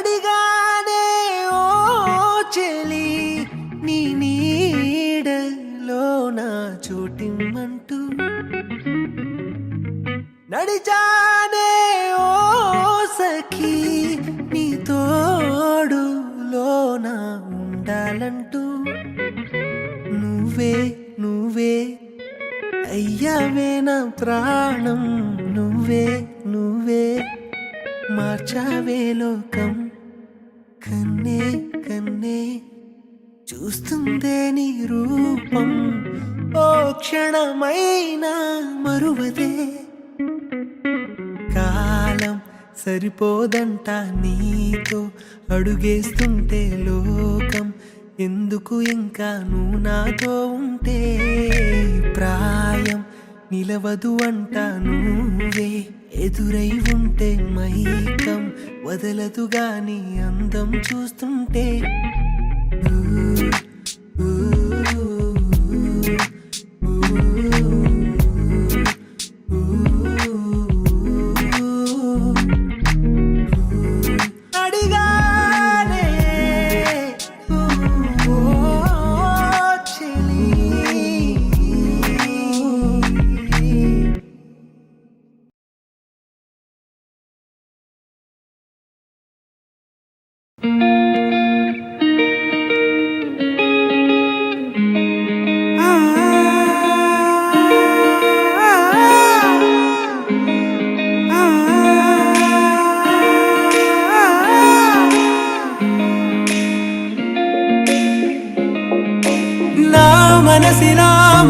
అడిగానే ఓ చెలి నీ నీడలో నా చోటిమ్మంటూ నడిచానే ఓ సఖీ నీ తోడులో నా ఉండాలంటూ నువ్వే నువ్వే అయ్యావే నా ప్రాణం నువ్వే నువ్వే మార్చావే లోకం కన్నే కన్నే చూస్తుందే నీ రూపం ఓ క్షణమైనా మరువదే కాలం సరిపోదంట నీతో అడుగేస్తుంటే లోకం ఎందుకు ఇంకా నువ్వు నాతో ఉంటే ప్రాయం నిలవదు అంట నువ్వే ఎదురై ఉంటే మైకం వదలదు గాని అందం చూస్తుంటే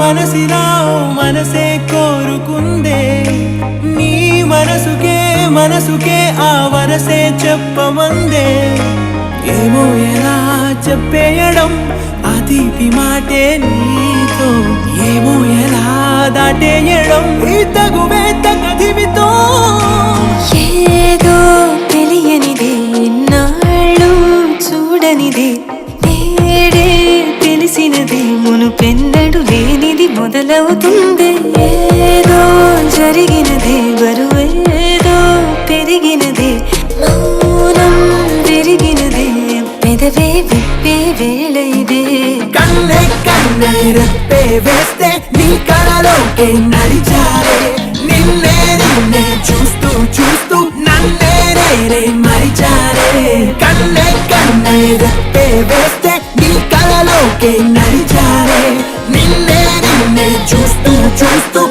మనసిలా మనసే కోరుకుందే నీ మనసుకే ఆ వరసే చెప్పమందే ఏమో ఎలా చెప్పేయడం ఆ తీపి మాటే నీతో ఏమో ఎలా దాటేయడం ఈ తగువే తగదివితో ఏదో తెలియనిదే నాళ్ళు చూడనిదే నేడే తెలిసినదే మునుపెన్నడు లేనిది మొదలవుతుంది ఏదో జరిగినదే బరువేదో పెరిగినదే మౌనం పెరిగినదే పెదవే విప్పే వేళ ఇదే కన్నే కన్నే రెప్పే వేస్తే నీ కళలోకే నడిచారే నిన్నే నిన్నే చూస్తూ చూస్తూ నన్నే నేనే మరిచారే కన్నే కన్నే రెప్పే వేస్తే నీ కళలోకే నడిచారే నిన్నే నిన్నే చూస్తూ చూస్తూ